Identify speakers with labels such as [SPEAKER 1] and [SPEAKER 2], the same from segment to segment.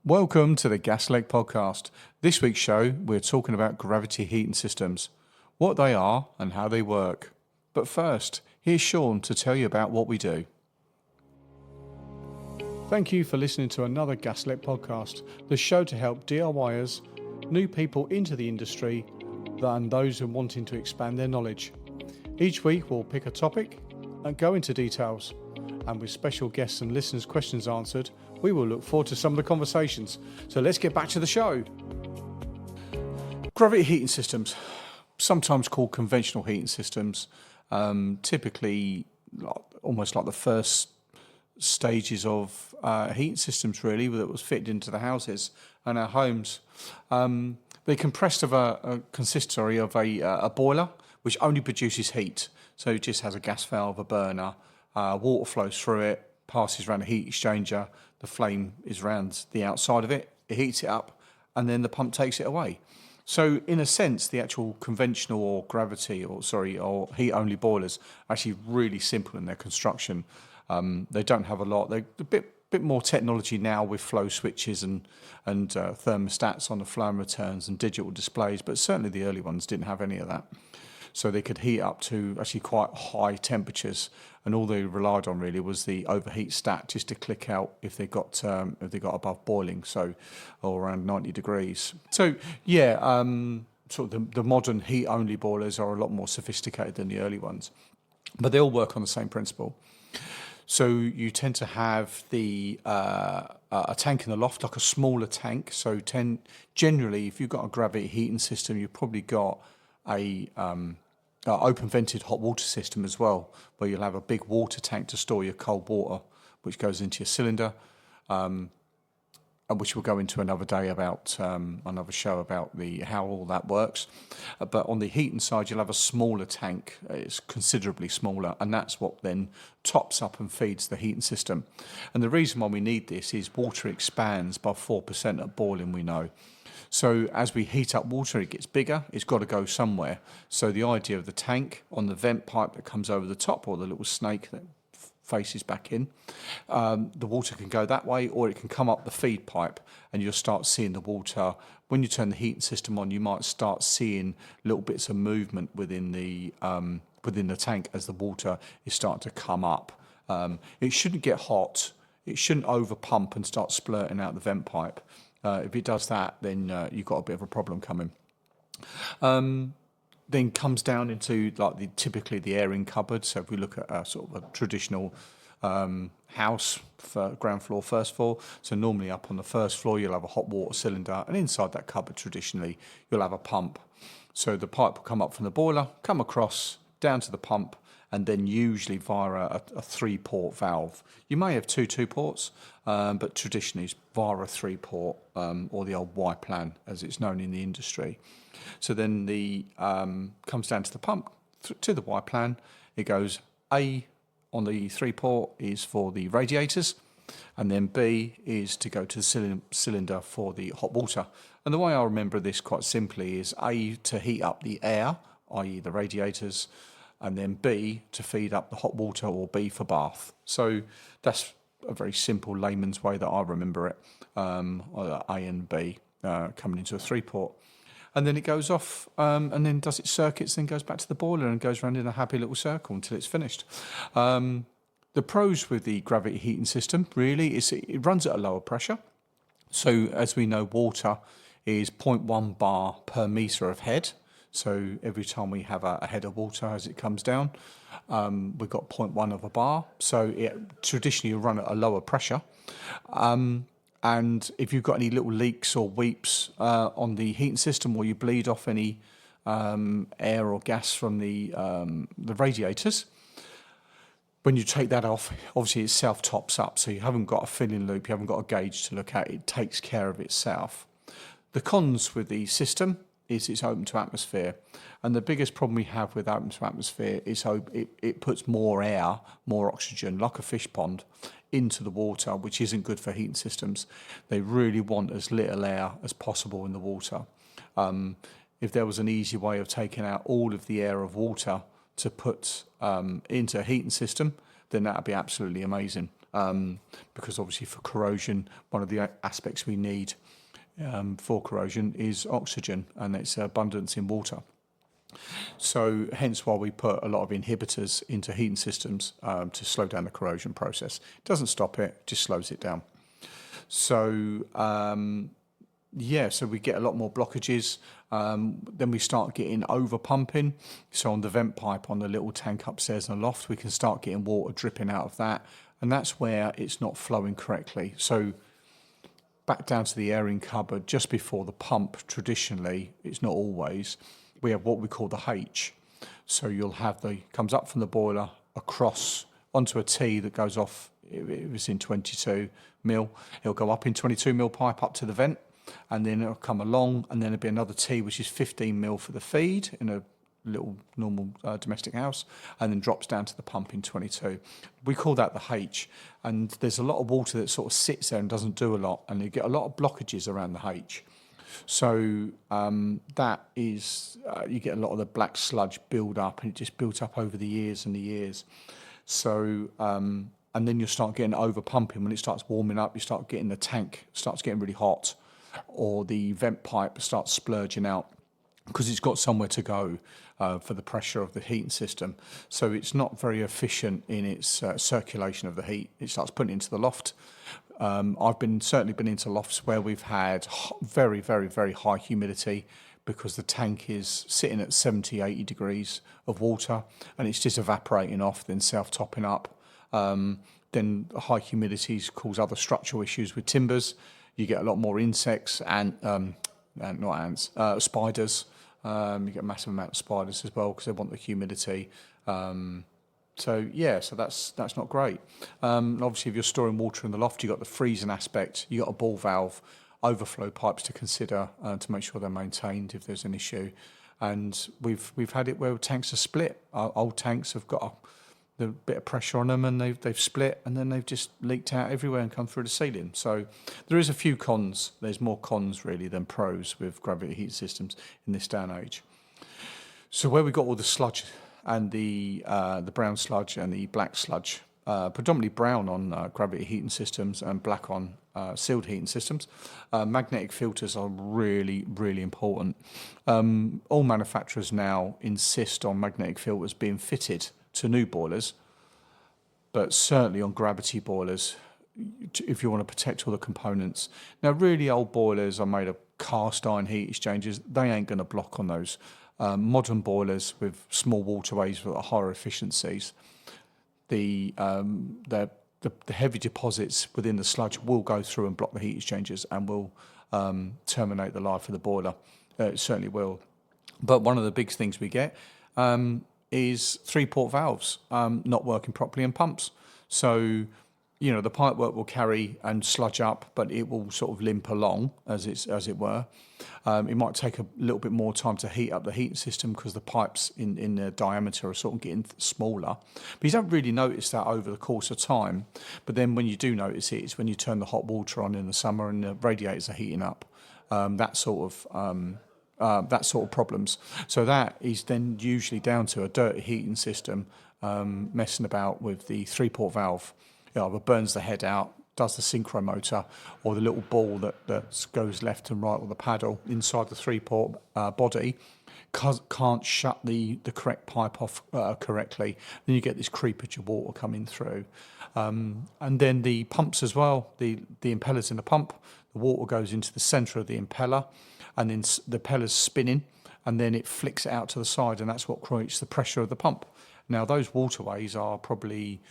[SPEAKER 1] Welcome to the Gaslec Podcast. This week's show, we're talking about gravity heating systems, what they are and how they work. But first, here's Sean to tell you about what we do. Thank you for listening to another Gaslec Podcast, the show to help DIYers, new people into the industry, and those who are wanting to expand their knowledge. Each week we'll pick a topic and go into details. And with special guests and listeners' questions answered, we will look forward to some of the conversations. So let's get back to the show. Gravity heating systems, sometimes called conventional heating systems, typically almost like the first stages of heating systems really that was fitted into the houses and our homes. They consist of a boiler which only produces heat. So it just has a gas valve, a burner, water flows through it, passes around a heat exchanger, the flame is around the outside of it, it heats it up, and then the pump takes it away. So in a sense, the actual conventional or heat-only boilers are actually really simple in their construction. They don't have a lot. They're a bit more technology now with flow switches and thermostats on the flow and returns and digital displays, but certainly the early ones didn't have any of that. So they could heat up to actually quite high temperatures, and all they relied on really was the overheat stat just to click out if they got above boiling, so or around 90 degrees. So yeah, sort of the modern heat-only boilers are a lot more sophisticated than the early ones, but they all work on the same principle. So you tend to have a tank in the loft, like a smaller tank. So generally, if you've got a gravity heating system, you've probably got a open vented hot water system as well, where you'll have a big water tank to store your cold water, which goes into your cylinder, and which we'll go into another day about another show about how all that works. But on the heating side, you'll have a smaller tank. It's considerably smaller, and that's what then tops up and feeds the heating system. And the reason why we need this is water expands by 4% at boiling, we know. So as we heat up water, it gets bigger, it's got to go somewhere. So the idea of the tank on the vent pipe that comes over the top, or the little snake that faces back in, the water can go that way, or it can come up the feed pipe, and you'll start seeing the water. When you turn the heating system on, you might start seeing little bits of movement within the tank as the water is starting to come up. It shouldn't get hot, it shouldn't over pump and start splurting out the vent pipe. If it does that, then you've got a bit of a problem coming. Then comes down into typically the airing cupboard. So if we look at a sort of a traditional house for ground floor, first floor. So normally up on the first floor, you'll have a hot water cylinder, and inside that cupboard traditionally, you'll have a pump. So the pipe will come up from the boiler, come across down to the pump, and then usually via a 3-port valve. You may have two ports, but traditionally it's via a 3-port, or the old Y-plan as it's known in the industry. So then the comes down to the pump, to the Y-plan. It goes A on the 3-port is for the radiators, and then B is to go to the cylinder for the hot water. And the way I remember this quite simply is A to heat up the air, i.e. the radiators, and then B to feed up the hot water, or B for bath. So that's a very simple layman's way that I remember it, A and B coming into a 3-port. And then it goes off and then does its circuits, then goes back to the boiler and goes around in a happy little circle until it's finished. The pros with the gravity heating system really is it runs at a lower pressure. So as we know, water is 0.1 bar per metre of head. So every time we have a head of water as it comes down, we've got 0.1 of a bar. So it traditionally will run at a lower pressure. And if you've got any little leaks or weeps on the heating system, or you bleed off any air or gas from the radiators, when you take that off, obviously it self-tops up. So you haven't got a filling loop, you haven't got a gauge to look at. It takes care of itself. The cons with the system is it's open to atmosphere, and the biggest problem we have with open to atmosphere is it puts more air, more oxygen, like a fish pond, into the water, which isn't good for heating systems. They really want as little air as possible in the water. If there was an easy way of taking out all of the air of water to put into a heating system, then that would be absolutely amazing. because obviously for corrosion, one of the aspects we need for corrosion is oxygen and its abundance in water. So hence why we put a lot of inhibitors into heating systems to slow down the corrosion process. It doesn't stop it, just slows it down. So so we get a lot more blockages. Then we start getting over pumping. So on the vent pipe on the little tank upstairs in the loft, we can start getting water dripping out of that. And that's where it's not flowing correctly. So back down to the airing cupboard, just before the pump, traditionally, it's not always, we have what we call the H. So you'll have comes up from the boiler across onto a T that goes off, it was in 22 mil. It'll go up in 22 mil pipe up to the vent, and then it'll come along, and then there'll be another T, which is 15 mil for the feed in a little normal domestic house, and then drops down to the pump in 22. We call that the H, and there's a lot of water that sort of sits there and doesn't do a lot, and you get a lot of blockages around the H. So that is, you get a lot of the black sludge build up, and it just built up over the years and the years. So, and then you start getting over pumping. When it starts warming up, you start getting the tank starts getting really hot, or the vent pipe starts splurging out because it's got somewhere to go for the pressure of the heating system. So it's not very efficient in its circulation of the heat. It starts putting it into the loft. I've certainly been into lofts where we've had very, very, very high humidity because the tank is sitting at 70, 80 degrees of water, and it's just evaporating off, then self-topping up. Then high humidities cause other structural issues with timbers. You get a lot more insects and not ants, spiders. You get a massive amount of spiders as well because they want the humidity. So that's not great. Obviously, if you're storing water in the loft, you've got the freezing aspect. You've got a ball valve, overflow pipes to consider to make sure they're maintained if there's an issue. And we've had it where tanks are split. Our old tanks have got a bit of pressure on them, and they've split, and then they've just leaked out everywhere and come through the ceiling. So there is a few cons. There's more cons really than pros with gravity heat systems in this day and age. So where we got all the sludge and the brown sludge and the black sludge, predominantly brown on gravity heating systems and black on sealed heating systems. Magnetic filters are really, really important. All manufacturers now insist on magnetic filters being fitted to new boilers, but certainly on gravity boilers, if you want to protect all the components. Now, really old boilers are made of cast iron heat exchangers. They ain't going to block on those. Modern boilers with small waterways with higher efficiencies, the heavy deposits within the sludge will go through and block the heat exchangers and will terminate the life of the boiler. It certainly will. But one of the big things we get is 3-port valves not working properly in pumps. So, the pipework will carry and sludge up, but it will sort of limp along as it were. It might take a little bit more time to heat up the heat system because the pipes in their diameter are sort of getting smaller. But you don't really notice that over the course of time. But then when you do notice it, it's when you turn the hot water on in the summer and the radiators are heating up. That sort of problems. So that is then usually down to a dirty heating system messing about with the 3-port valve. Either burns the head out, does the synchro motor, or the little ball that goes left and right, or the paddle inside the 3-port body can't shut the correct pipe off correctly. Then you get this creepage of water coming through. And then the pumps as well, the impellers in the pump, the water goes into the centre of the impeller, and then the impeller's spinning, and then it flicks it out to the side, and that's what creates the pressure of the pump. Now, those waterways are probably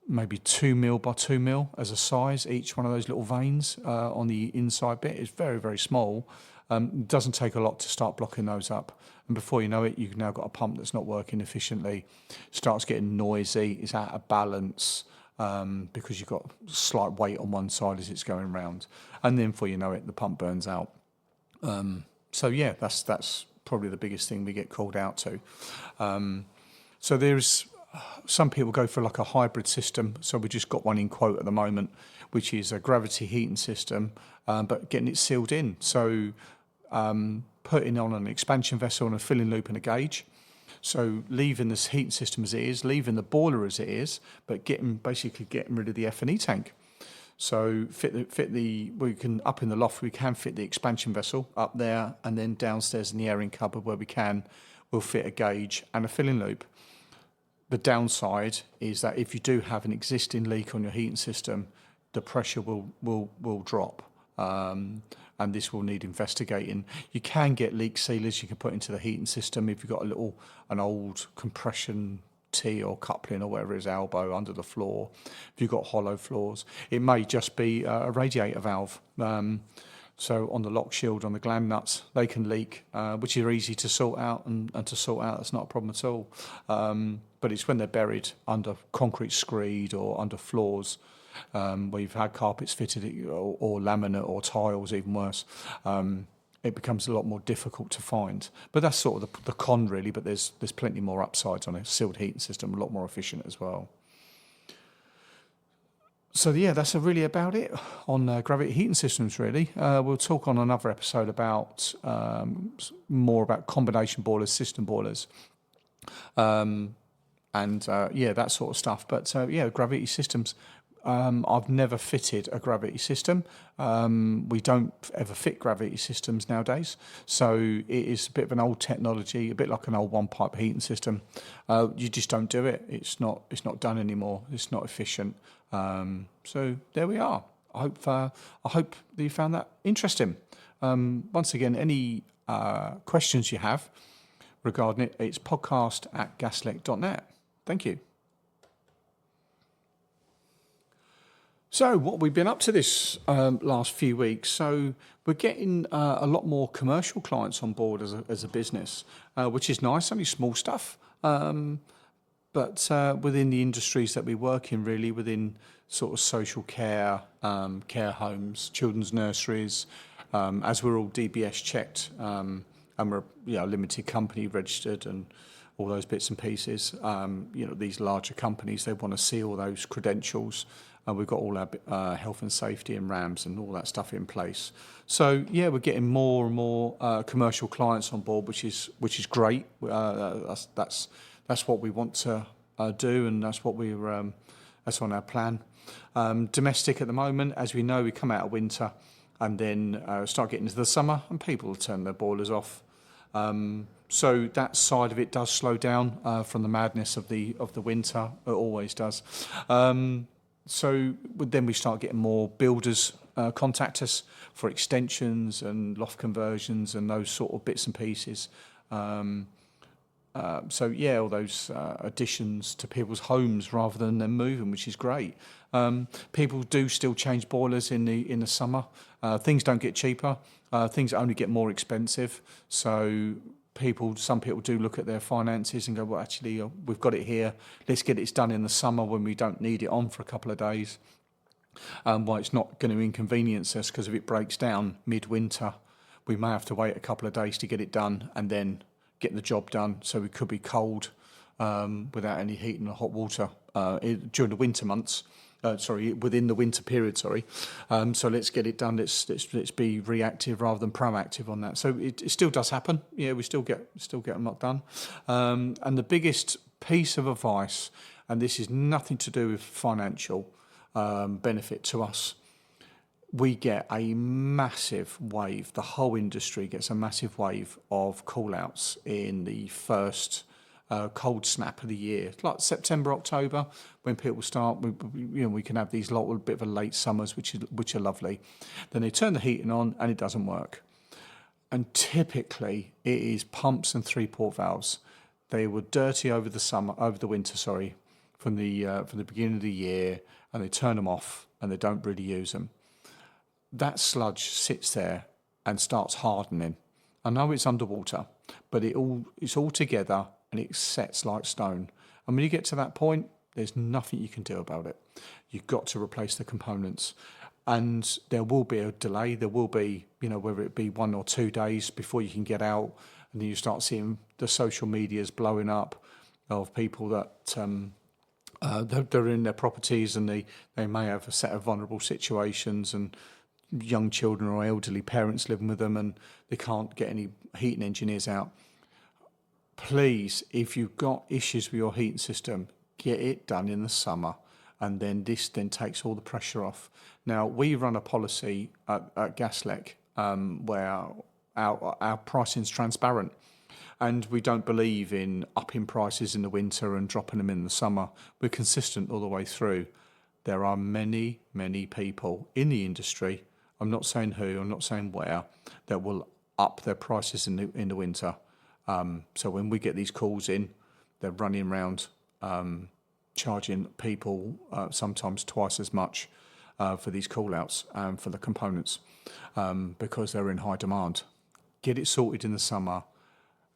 [SPEAKER 1] maybe 2 mil by 2 mil as a size. Each one of those little veins on the inside bit is very, very small. It doesn't take a lot to start blocking those up. And before you know it, you've now got a pump that's not working efficiently, starts getting noisy, it's out of balance because you've got slight weight on one side as it's going round. And then before you know it, the pump burns out. That's probably the biggest thing we get called out to. So there's some people go for like a hybrid system. So we just got one in quote at the moment, which is a gravity heating system, but getting it sealed in. So putting on an expansion vessel and a filling loop and a gauge. So leaving this heating system as it is, leaving the boiler as it is, but basically getting rid of the F&E tank. So we can, up in the loft, we can fit the expansion vessel up there, and then downstairs in the airing cupboard where we can, we'll fit a gauge and a filling loop. The downside is that if you do have an existing leak on your heating system, the pressure will drop. And this will need investigating. You can get leak sealers you can put into the heating system if you've got an old compression T or coupling or whatever it is, elbow under the floor. If you've got hollow floors, it may just be a radiator valve. So on the lock shield, on the gland nuts, they can leak, which are easy to sort out, and to sort out, that's not a problem at all. But it's when they're buried under concrete screed or under floors, where you've had carpets fitted or laminate or tiles, even worse, it becomes a lot more difficult to find. But that's sort of the con, really, but there's plenty more upsides on a sealed heating system, a lot more efficient as well. So yeah, that's really about it on gravity heating systems, really. We'll talk on another episode about more about combination boilers, system boilers, and that sort of stuff. But gravity systems. I've never fitted a gravity system. We don't ever fit gravity systems nowadays. So it is a bit of an old technology, a bit like an old one-pipe heating system. You just don't do it. It's not done anymore. It's not efficient. So there we are. I hope that you found that interesting. Once again, any questions you have regarding it, it's podcast@gaslec.net. Thank you. So what we've been up to this last few weeks, so we're getting a lot more commercial clients on board as a business, which is nice, only small stuff, but within the industries that we work in, really, within sort of social care, care homes, children's nurseries, as we're all DBS checked, and we're a limited company registered and all those bits and pieces. These larger companies, they want to see all those credentials. And we've got all our health and safety and RAMs and all that stuff in place. So we're getting more and more commercial clients on board, which is great. That's what we want to do, and that's what that's on our plan. Domestic at the moment, as we know, we come out of winter and then start getting into the summer, and people will turn their boilers off. So that side of it does slow down from the madness of the winter. It always does. So then we start getting more builders contact us for extensions and loft conversions and those sort of bits and pieces. All those additions to people's homes rather than them moving, which is great. People do still change boilers in the summer. Things don't get cheaper. Things only get more expensive. So some people do look at their finances and go, well, actually, we've got it here. Let's get it done in the summer when we don't need it on for a couple of days. Well, it's not going to inconvenience us, because if it breaks down mid-winter, we may have to wait a couple of days to get it done and then get the job done. So we could be cold without any heating or hot water during the winter months. Within the winter period, So let's get it done. Let's be reactive rather than proactive on that. So it still does happen. Yeah, we still get them not done. And the biggest piece of advice, and this is nothing to do with financial benefit to us, we get a massive wave. The whole industry gets a massive wave of call-outs in the first cold snap of the year. It's like September, October, when people start. We can have these little bit of a late summers, which are lovely. Then they turn the heating on and it doesn't work. And typically it is pumps and 3-port valves. They were dirty over the winter, from the beginning of the year, and they turn them off and they don't really use them. That sludge sits there and starts hardening. I know it's underwater, but it's all together and it sets like stone. And when you get to that point, there's nothing you can do about it. You've got to replace the components. And there will be a delay. There will be, whether it be 1 or 2 days before you can get out. And then you start seeing the social medias blowing up of people that they're in their properties, and they may have a set of vulnerable situations and young children or elderly parents living with them, and they can't get any heating engineers out. please, if you've got issues with your heating system, get it done in the summer, and then this then takes all the pressure off. Now, we run a policy at Gaslec where our pricing is transparent, and we don't believe in upping prices in the winter and dropping them in the summer. We're consistent all the way through. There are many, many people in the industry, I'm not saying who, I'm not saying where, that will up their prices in the winter. So when we get these calls in, they're running around charging people sometimes twice as much for these call-outs for the components because they're in high demand. Get it sorted in the summer,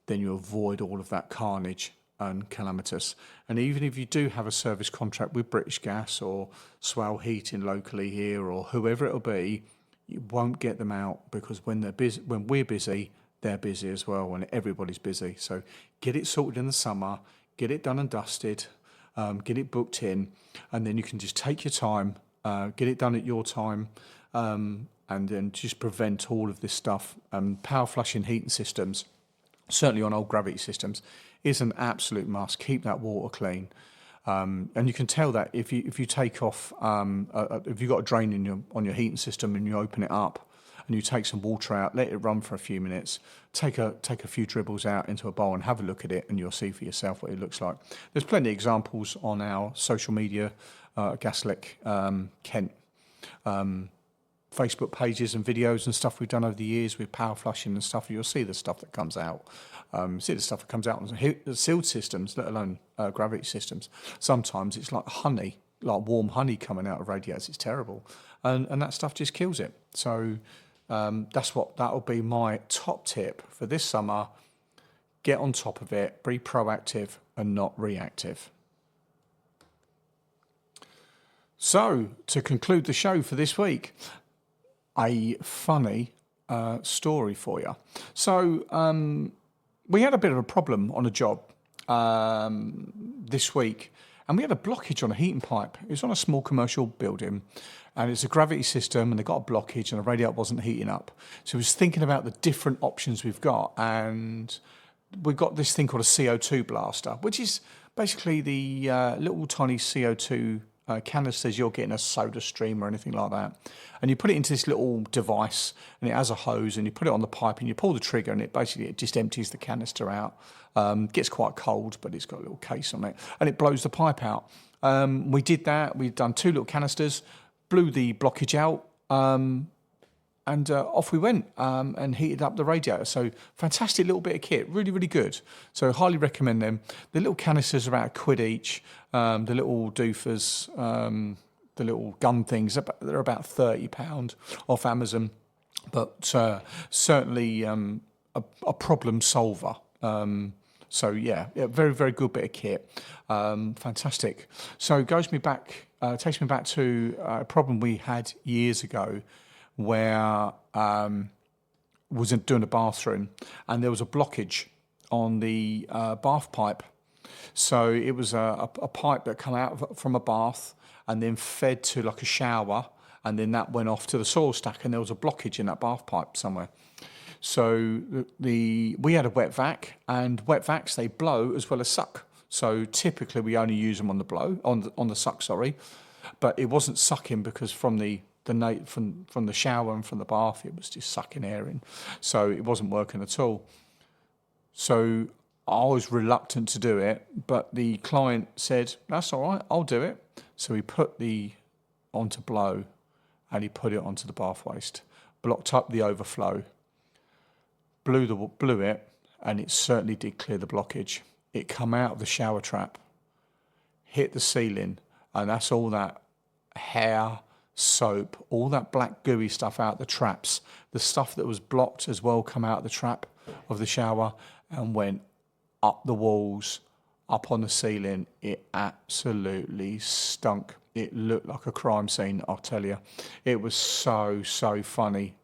[SPEAKER 1] then you avoid all of that carnage and calamitous. And even if you do have a service contract with British Gas or Swell Heating locally here or whoever it'll be, you won't get them out because when they're busy, when we're busy, they're busy as well, and everybody's busy. So get it sorted in the summer, get it done and dusted, get it booked in, and then you can just take your time, get it done at your time, and then just prevent all of this stuff. Power flushing heating systems, certainly on old gravity systems, is an absolute must. Keep that water clean. And you can tell that if you take off, if you've got a drain on your heating system and you open it up and you take some water out, let it run for a few minutes, take a few dribbles out into a bowl and have a look at it, and you'll see for yourself what it looks like. There's plenty of examples on our social media, Gaslec Kent, Facebook pages and videos and stuff we've done over the years with power flushing and stuff. You'll see the stuff that comes out. See the stuff that comes out on sealed systems, let alone gravity systems. Sometimes it's like honey, like warm honey coming out of radiators. It's terrible, and that stuff just kills it. So that'll be my top tip for this summer. Get on top of it, be proactive and not reactive. So to conclude the show for this week, a funny story for you. So we had a bit of a problem on a job this week, and we had a blockage on a heating pipe. It was on a small commercial building, and it's a gravity system, and they got a blockage, and the radiator wasn't heating up. So I was thinking about the different options we've got, and we've got this thing called a CO2 blaster, which is basically the little tiny CO2 canisters you're getting a soda stream or anything like that, and you put it into this little device, and it has a hose, and you put it on the pipe, and you pull the trigger, and it just empties the canister out. Gets quite cold, but it's got a little case on it, and it blows the pipe out. We did that. We've done 2 little canisters, blew the blockage out, and off we went and heated up the radiator. So fantastic little bit of kit, really, really good. So highly recommend them. The little canisters are about £1 each. The little doofers, the little gun things, they're about £30 off Amazon. But certainly a problem solver. So yeah, very, very good bit of kit. Fantastic. So it takes me back to a problem we had years ago, where was doing a bathroom, and there was a blockage on the bath pipe. So it was a pipe that come out from a bath and then fed to like a shower, and then that went off to the soil stack, and there was a blockage in that bath pipe somewhere. So we had a wet vac, and wet vacs, they blow as well as suck. So typically we only use them on the suck, but it wasn't sucking because from the shower and from the bath, it was just sucking air in. So it wasn't working at all. So I was reluctant to do it, but the client said, "That's all right, I'll do it." So he put onto blow, and he put it onto the bath waste, blocked up the overflow, blew it, and it certainly did clear the blockage. It come out of the shower trap, hit the ceiling, and that's all that hair, soap, all that black gooey stuff out the traps. The stuff that was blocked as well come out the trap of the shower and went up the walls, up on the ceiling. It absolutely stunk. It looked like a crime scene, I'll tell you. It was so funny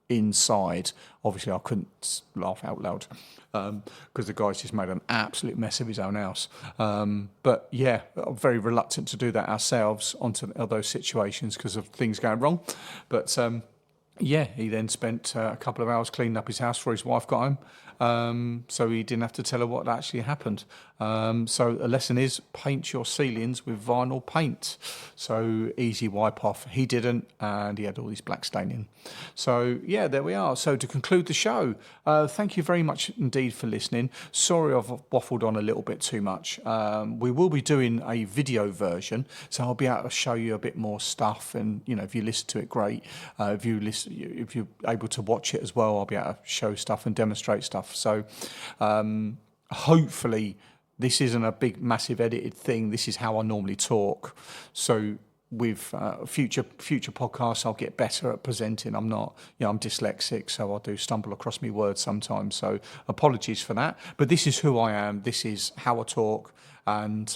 [SPEAKER 1] inside. Obviously, I couldn't laugh out loud because the guy's just made an absolute mess of his own house. But yeah, I'm very reluctant to do that ourselves onto those situations because of things going wrong. But Yeah, he then spent a couple of hours cleaning up his house before his wife got home. So he didn't have to tell her what actually happened. So a lesson is paint your ceilings with vinyl paint. So easy wipe off. He didn't, and he had all this black staining. So yeah, there we are. So to conclude the show, thank you very much indeed for listening. Sorry I've waffled on a little bit too much. We will be doing a video version, so I'll be able to show you a bit more stuff. And if you listen to it, great. If you're able to watch it as well, I'll be able to show stuff and demonstrate stuff. So hopefully this isn't a big massive edited thing. This is how I normally talk. So with future podcasts, I'll get better at presenting. I'm dyslexic, so I do stumble across my words sometimes. So apologies for that. But this is who I am. This is how I talk. And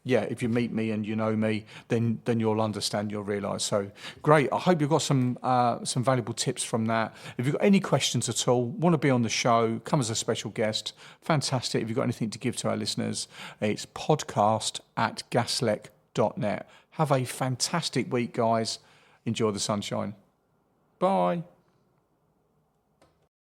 [SPEAKER 1] if you meet me and you know me, then you'll understand, you'll realise. So great. I hope you've got some valuable tips from that. If you've got any questions at all, want to be on the show, come as a special guest, fantastic. If you've got anything to give to our listeners, it's podcast@gaslec.net. Have a fantastic week, guys. Enjoy the sunshine. Bye.